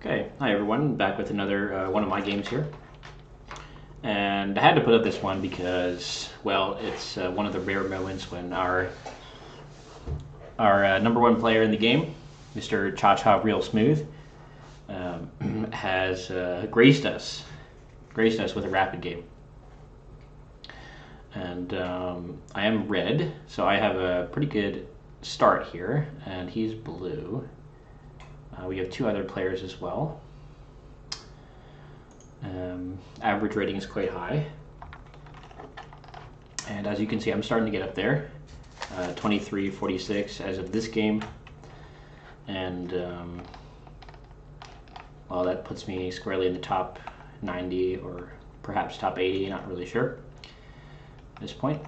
Okay, hi everyone, back with another one of my games here. And I had to put up this one because, well, it's one of the rare moments when our number one player in the game, Mr. Cha-Cha Real Smooth, has graced us with a rapid game. And I am red, so I have a pretty good start here, and he's blue. We have two other players as well. Average rating is quite high. And as you can see, I'm starting to get up there. 23-46 as of this game. And, well, that puts me squarely in the top 90 or perhaps top 80, not really sure at this point.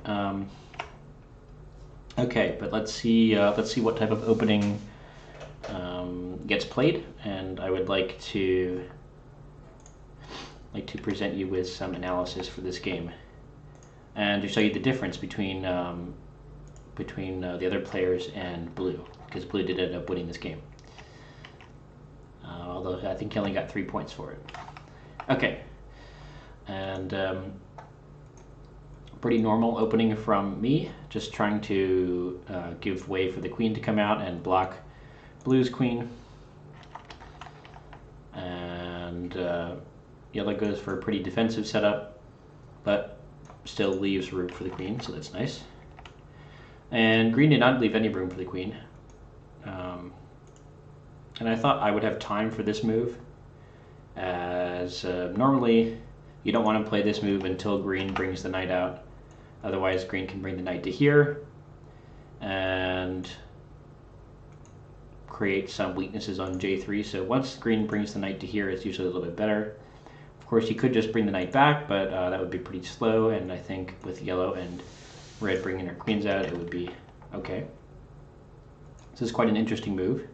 Okay, but let's see what type of opening gets played, and I would like to present you with some analysis for this game, and to show you the difference between the other players and blue, because blue did end up winning this game. Although I think he only got 3 points for it. Okay, and pretty normal opening from me, just trying to give way for the queen to come out and block blue's queen. And yellow goes for a pretty defensive setup, but still leaves room for the queen, so that's nice. And green did not leave any room for the queen. And I thought I would have time for this move, as normally you don't want to play this move until green brings the knight out. Otherwise green can bring the knight to here and create some weaknesses on j3. So once green brings the knight to here, it's usually a little bit better. Of course, you could just bring the knight back, but that would be pretty slow, and I think with yellow and red bringing their queens out, it would be okay. This is quite an interesting move.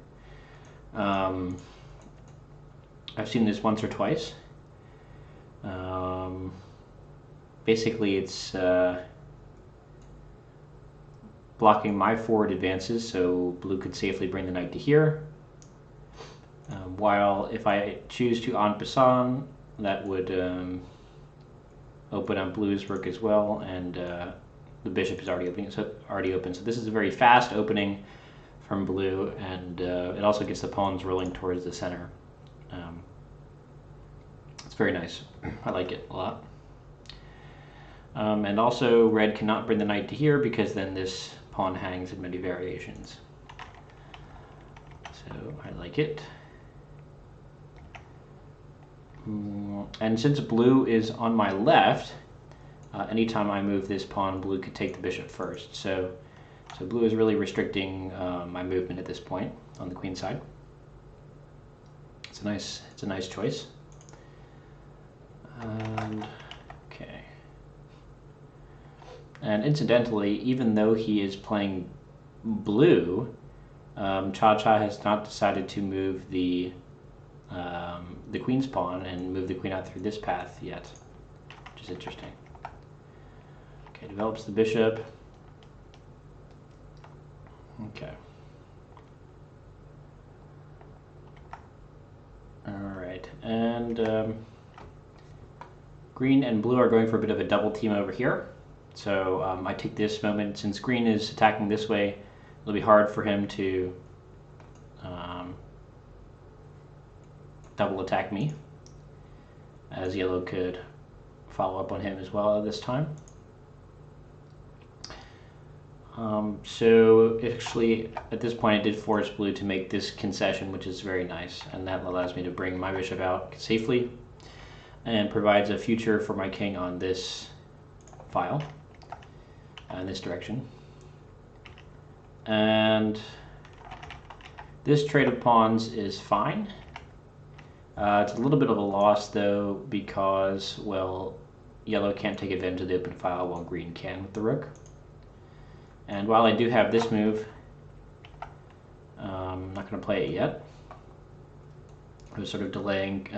I've seen this once or twice. Basically, it's blocking my forward advances, so blue could safely bring the knight to here. While if I choose to en passant, that would open up blue's rook as well, and the bishop is already open. So this is a very fast opening from blue, and it also gets the pawns rolling towards the center. It's very nice. I like it a lot. And also red cannot bring the knight to here, because then this pawn hangs in many variations. So I like it. And since blue is on my left, anytime I move this pawn, blue could take the bishop first. So blue is really restricting my movement at this point on the queen side. It's a nice choice. And okay. And incidentally, even though he is playing blue, Cha-Cha has not decided to move the queen's pawn and move the queen out through this path yet, which is interesting. Okay, develops the bishop. Okay. All right, and green and blue are going for a bit of a double team over here. So I take this moment, since green is attacking this way, it'll be hard for him to double attack me, as yellow could follow up on him as well at this time. So actually, at this point, I did force blue to make this concession, which is very nice, and that allows me to bring my bishop out safely and provides a future for my king on this file, in this direction. And this trade of pawns is fine. It's a little bit of a loss, though, because, well, yellow can't take advantage of the open file while green can with the rook. And while I do have this move, I'm not going to play it yet. I was sort of delaying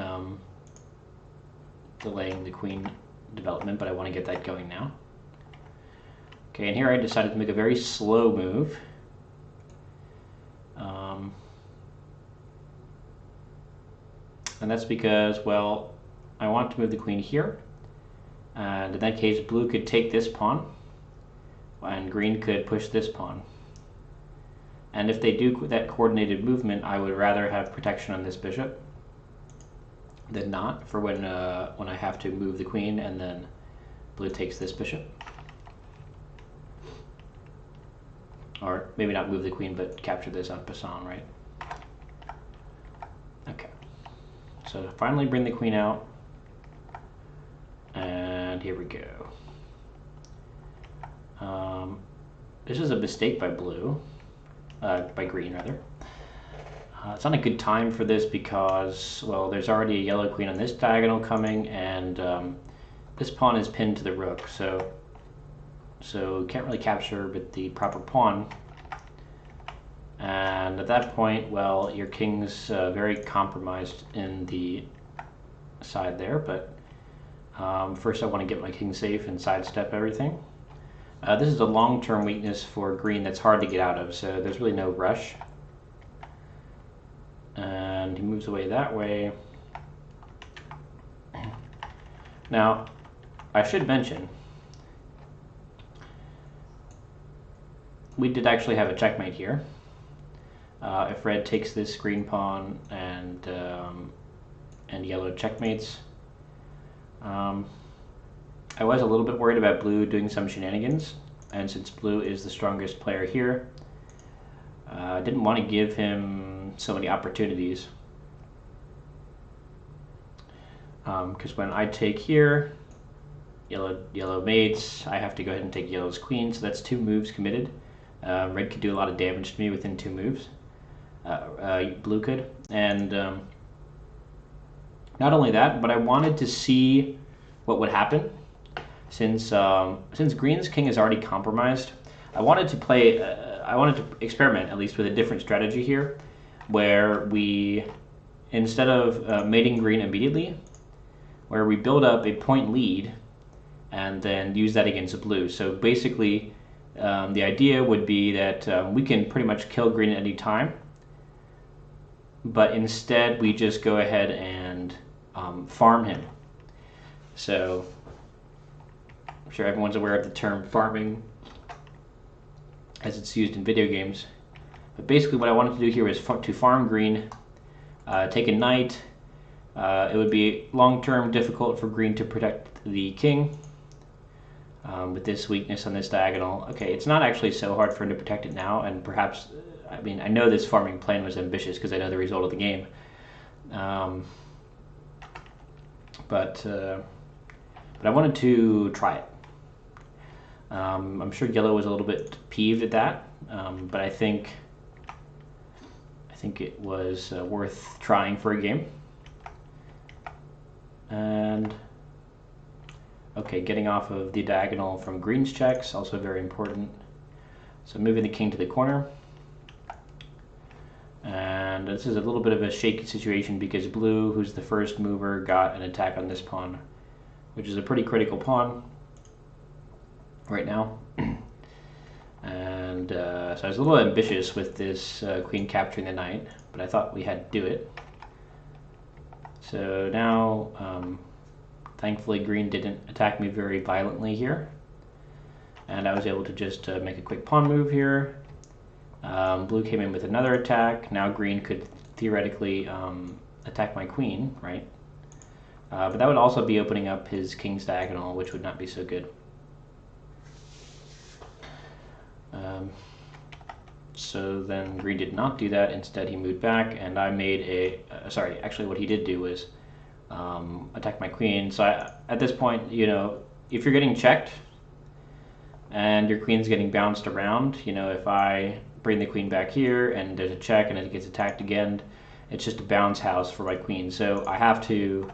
the queen development, but I want to get that going now. Okay, and here I decided to make a very slow move. And that's because, well, I want to move the queen here. And in that case, blue could take this pawn, and green could push this pawn. And if they do that coordinated movement, I would rather have protection on this bishop than not, for when I have to move the queen and then blue takes this bishop. Or maybe not move the queen, but capture this en passant, right? Okay. So to finally bring the queen out, and here we go. This is a mistake by blue, by green rather. It's not a good time for this because, well, there's already a yellow queen on this diagonal coming, and this pawn is pinned to the rook, so can't really capture with the proper pawn. And at that point, well, your king's very compromised in the side there, but first I want to get my king safe and sidestep everything. This is a long-term weakness for green that's hard to get out of, so there's really no rush. And he moves away that way. Now, I should mention, we did actually have a checkmate here. If red takes this green pawn and yellow checkmates. I was a little bit worried about blue doing some shenanigans, and since blue is the strongest player here, I didn't want to give him so many opportunities. Because when I take here, yellow mates, I have to go ahead and take yellow's queen, so that's 2 moves committed. Red could do a lot of damage to me within 2 moves. Blue could, and not only that, but I wanted to see what would happen. Since green's king is already compromised, I wanted to experiment at least with a different strategy here, where we, instead of mating green immediately, where we build up a point lead and then use that against blue. So basically, the idea would be that we can pretty much kill green at any time, but instead we just go ahead and farm him. So I'm sure everyone's aware of the term farming as it's used in video games. But basically what I wanted to do here was to farm green, take a knight. It would be long-term difficult for green to protect the king with this weakness on this diagonal. Okay, it's not actually so hard for him to protect it now, and perhaps, I mean, I know this farming plan was ambitious because I know the result of the game. But I wanted to try it. I'm sure yellow was a little bit peeved at that, but I think it was worth trying for a game. And okay, getting off of the diagonal from green's checks, also very important. So moving the king to the corner. And this is a little bit of a shaky situation because blue, who's the first mover, got an attack on this pawn, which is a pretty critical pawn right now. And so I was a little ambitious with this queen capturing the knight, but I thought we had to do it. So now, thankfully, green didn't attack me very violently here, and I was able to just make a quick pawn move here. Blue came in with another attack. Now green could theoretically attack my queen, right? But that would also be opening up his king's diagonal, which would not be so good. So then green did not do that. Instead, he moved back, and I made a... sorry, actually what he did do was attack my queen. So at this point, you know, if you're getting checked and your queen's getting bounced around, you know, if I bring the queen back here and there's a check and it gets attacked again, it's just a bounce house for my queen. So I have to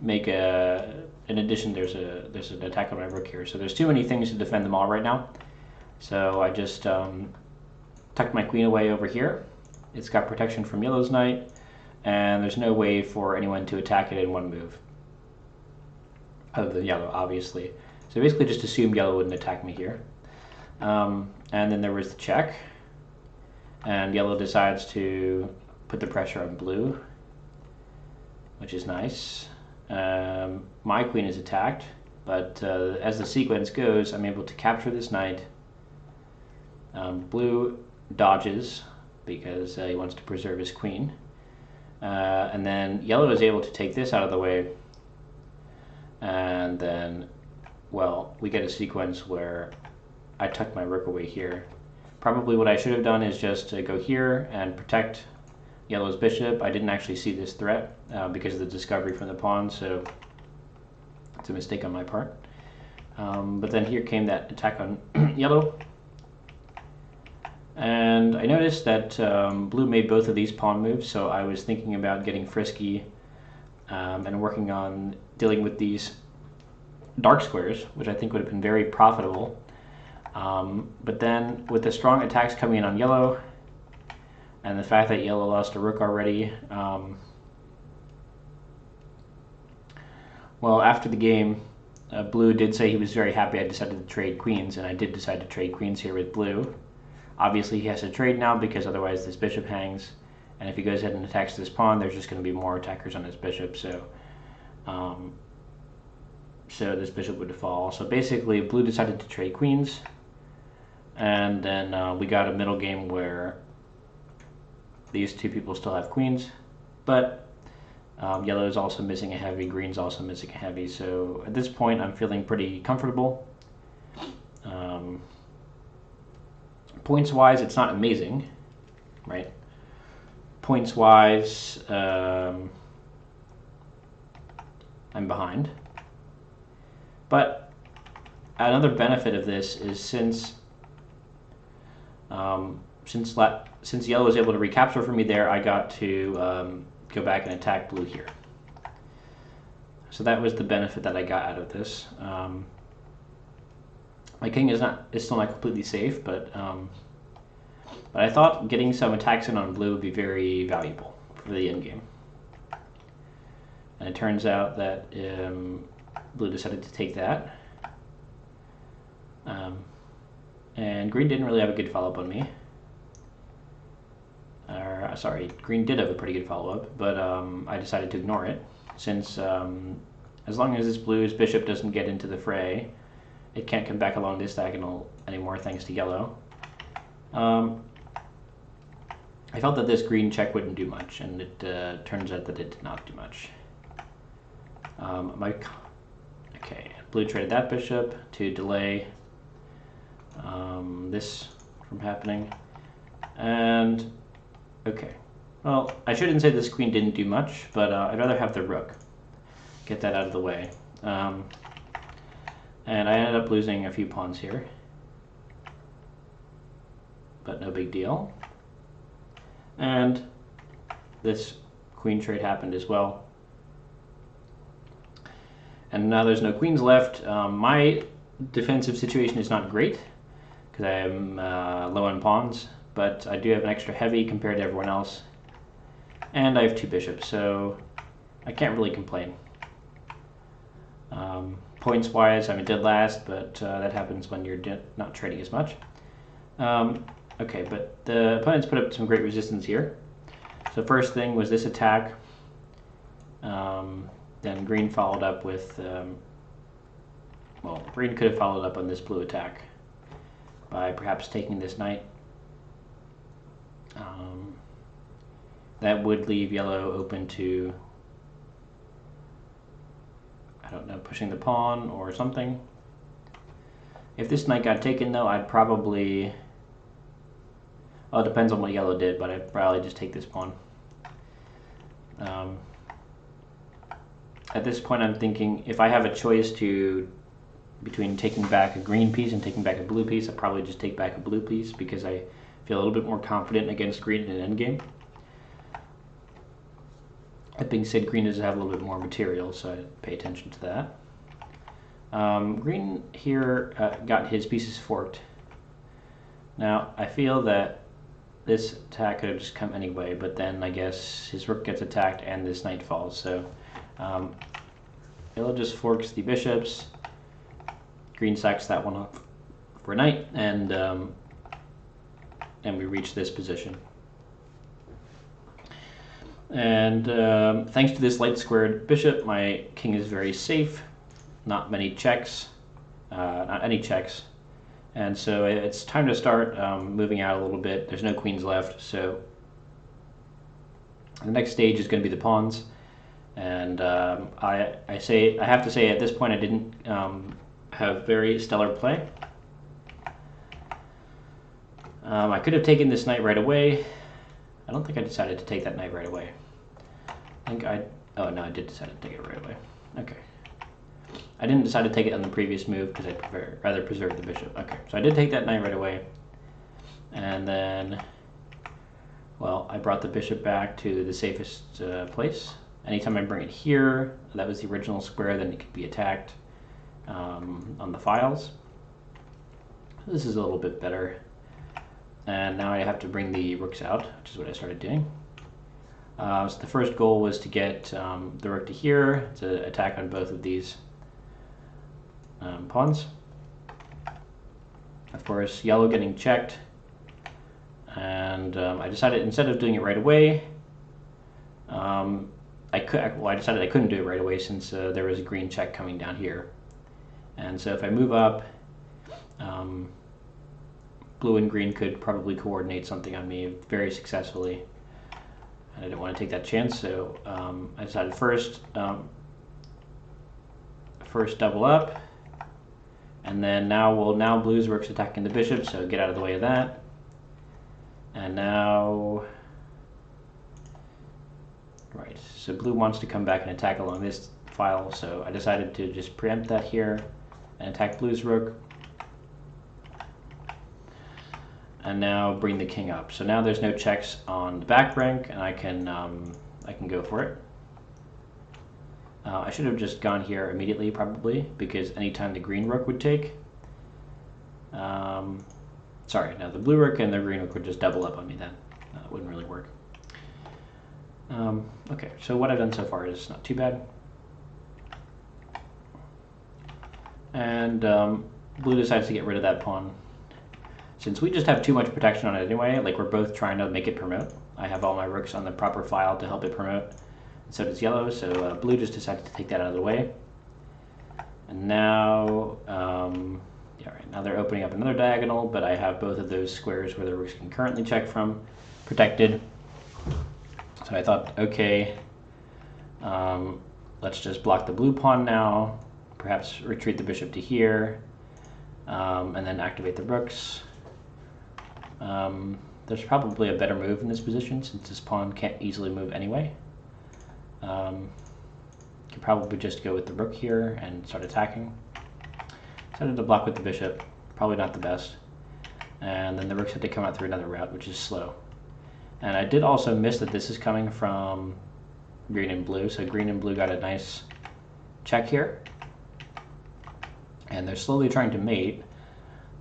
make in addition, there's an attack on my rook here. So there's too many things to defend them all right now. So I just tucked my queen away over here. It's got protection from yellow's knight, and there's no way for anyone to attack it in one move, other than yellow, obviously. So basically just assumed yellow wouldn't attack me here. And then there was the check, and yellow decides to put the pressure on blue, which is nice. My queen is attacked, but as the sequence goes, I'm able to capture this knight. Blue dodges because he wants to preserve his queen. And then yellow is able to take this out of the way. And then, well, we get a sequence where I tuck my rook away here. Probably what I should have done is just go here and protect yellow's bishop. I didn't actually see this threat because of the discovery from the pawn, so it's a mistake on my part. But then here came that attack on yellow. And I noticed that blue made both of these pawn moves, so I was thinking about getting frisky and working on dealing with these dark squares, which I think would have been very profitable. But then with the strong attacks coming in on yellow, and the fact that yellow lost a rook already, well, after the game, blue did say he was very happy I decided to trade queens, and I did decide to trade queens here with blue. Obviously he has to trade now because otherwise this bishop hangs, and if he goes ahead and attacks this pawn, there's just going to be more attackers on his bishop, so this bishop would fall. So basically blue decided to trade queens, and then we got a middle game where these two people still have queens, but yellow is also missing a heavy, green's also missing a heavy, so at this point I'm feeling pretty comfortable. Points wise, it's not amazing, right? Points wise, I'm behind. But another benefit of this is since yellow was able to recapture for me there, I got to go back and attack blue here. So that was the benefit that I got out of this. My king is still not completely safe, but I thought getting some attacks in on blue would be very valuable for the endgame. And it turns out that blue decided to take that. And green didn't really have a good follow-up on me. Sorry, green did have a pretty good follow-up, but I decided to ignore it, since as long as this blue's bishop doesn't get into the fray, it can't come back along this diagonal anymore thanks to yellow. I felt that this green check wouldn't do much, and it turns out that it did not do much. Okay, blue traded that bishop to delay this from happening. And, okay, well, I shouldn't say this queen didn't do much, but I'd rather have the rook. Get that out of the way. And I ended up losing a few pawns here, but no big deal. And this queen trade happened as well. And now there's no queens left. My defensive situation is not great because I am low on pawns, but I do have an extra heavy compared to everyone else. And I have two bishops, so I can't really complain. Points wise, I'm dead last, but that happens when you're not trading as much. Okay, but the opponents put up some great resistance here. So first thing was this attack. Then green followed up with, well, green could have followed up on this blue attack by perhaps taking this knight. That would leave yellow open to, I don't know, pushing the pawn or something. If this knight got taken though, I'd probably, well, it depends on what yellow did, but I'd probably just take this pawn. At this point I'm thinking if I have a choice between taking back a green piece and taking back a blue piece, I'd probably just take back a blue piece because I feel a little bit more confident against green in an endgame. That being said, green does have a little bit more material, so I pay attention to that. Green here got his pieces forked. Now, I feel that this attack could have just come anyway, but then I guess his rook gets attacked and this knight falls, so yellow just forks the bishops, green sacks that one off for a knight, and we reach this position. And thanks to this light squared bishop, my king is very safe. Not many checks, not any checks. And so it's time to start moving out a little bit. There's no queens left, so the next stage is going to be the pawns. And I have to say at this point I didn't have very stellar play. I could have taken this knight right away. I don't think I decided to take that knight right away. Oh no, I did decide to take it right away. Okay. I didn't decide to take it on the previous move because I'd rather preserve the bishop. Okay, so I did take that knight right away. And then, well, I brought the bishop back to the safest place. Anytime I bring it here, that was the original square, then it could be attacked on the files. This is a little bit better. And now I have to bring the rooks out, which is what I started doing. So the first goal was to get the rook to here to attack on both of these pawns. Of course, yellow getting checked. And I decided instead of doing it right away, I decided I couldn't do it right away since there was a green check coming down here. And so if I move up, blue and green could probably coordinate something on me very successfully. And I didn't want to take that chance, so I decided first double up, and then now blue's rook's attacking the bishop, so get out of the way of that. And now, right, so blue wants to come back and attack along this file, so I decided to just preempt that here and attack blue's rook. And now bring the king up. So now there's no checks on the back rank, and I can go for it. I should have just gone here immediately, probably, because anytime the green rook would take, sorry, now the blue rook and the green rook would just double up on me then. It wouldn't really work. Okay, so what I've done so far is not too bad. And blue decides to get rid of that pawn. Since we just have too much protection on it anyway, like we're both trying to make it promote. I have all my rooks on the proper file to help it promote. So does yellow, so blue just decided to take that out of the way. And now, yeah, right, now they're opening up another diagonal, but I have both of those squares where the rooks can currently check from protected. So I thought, okay, let's just block the blue pawn now, perhaps retreat the bishop to here, and then activate the rooks. There's probably a better move in this position since this pawn can't easily move anyway. Could probably just go with the rook here and start attacking. Decided to block with the bishop, probably not the best. And then the rooks have to come out through another route, which is slow. And I did also miss that this is coming from green and blue, so green and blue got a nice check here. And they're slowly trying to mate.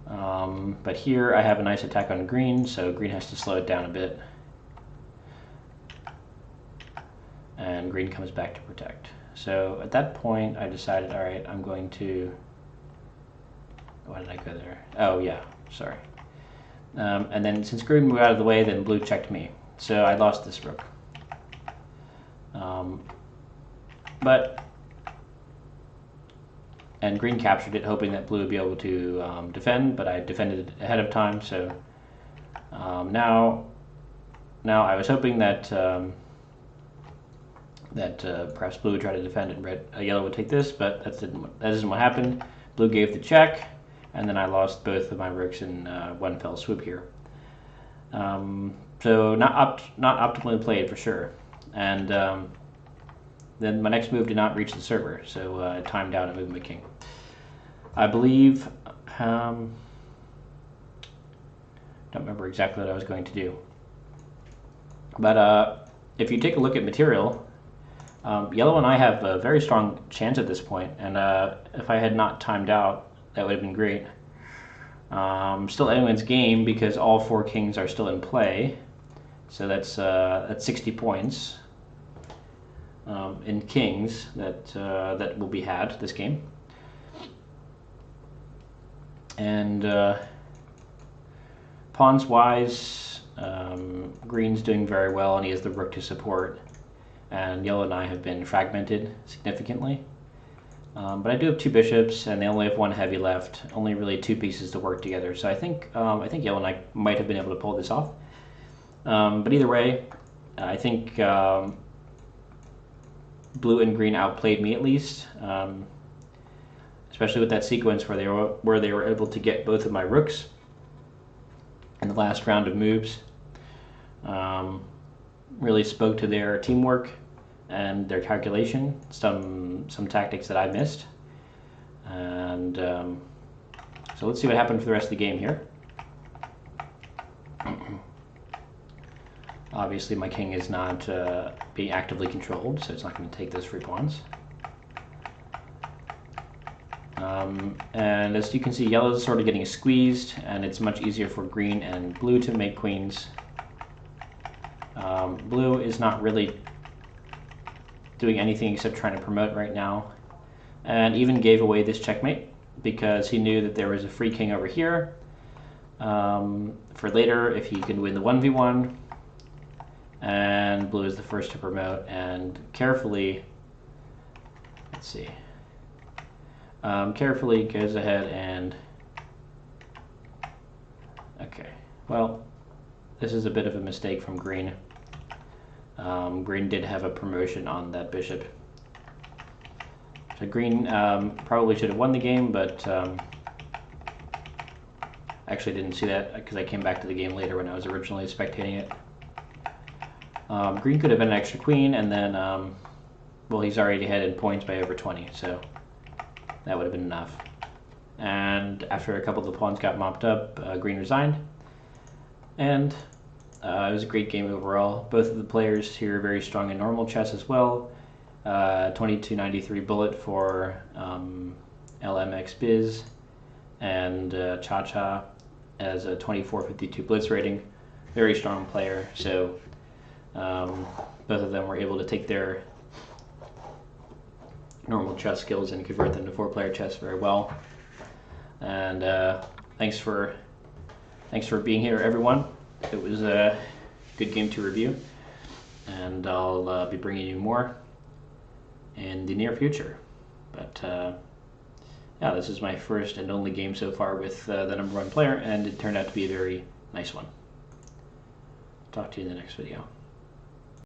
But here I have a nice attack on green, so green has to slow it down a bit. And green comes back to protect. So at that point I decided, all right, I'm going to, why did I go there? Oh yeah, sorry. And then since green moved out of the way, then blue checked me. So I lost this rook. And green captured it, hoping that blue would be able to defend, but I defended it ahead of time, so now I was hoping that perhaps blue would try to defend and yellow would take this, but that isn't what happened. Blue gave the check, and then I lost both of my rooks in one fell swoop here. So not optimally played for sure. And then my next move did not reach the server, so I timed out and moved my king. I believe, don't remember exactly what I was going to do. But if you take a look at material, yellow and I have a very strong chance at this point, and if I had not timed out, that would have been great. Still anyone's game because all four kings are still in play, so that's 60 points. In kings that will be had this game, and pawns wise, green's doing very well, and he has the rook to support. and yellow and I have been fragmented significantly. But I do have 2 bishops, and they only have 1 heavy left. Only really 2 pieces to work together. So I think yellow and I might have been able to pull this off. But either way, I think blue and green outplayed me at least, especially with that sequence where they were able to get both of my rooks in the last round of moves. Really spoke to their teamwork and their calculation, some tactics that I missed. And so let's see what happened for the rest of the game here. Obviously my king is not being actively controlled, so it's not going to take those free pawns. And as you can see, yellow is sort of getting squeezed, and it's much easier for green and blue to make queens. Blue is not really doing anything except trying to promote right now, and even gave away this checkmate because he knew that there was a free king over here for later if he could win the 1v1. And blue is the first to promote, and carefully, let's see, carefully goes ahead and, okay, well, this is a bit of a mistake from green. Green did have a promotion on that bishop. So green probably should have won the game, but actually didn't see that because I came back to the game later when I was originally spectating it. Green could have been an extra queen, and then, well, he's already ahead in points by over 20, so that would have been enough. And after a couple of the pawns got mopped up, green resigned, and it was a great game overall. Both of the players here are very strong in normal chess as well. 2293 bullet for LMX Biz, and Cha-Cha as a 2452 blitz rating. Very strong player, so both of them were able to take their normal chess skills and convert them to 4-player chess very well. And thanks for being here, everyone. It was a good game to review, and I'll be bringing you more in the near future. But yeah, this is my first and only game so far with the #1 player, and it turned out to be a very nice one. Talk to you in the next video.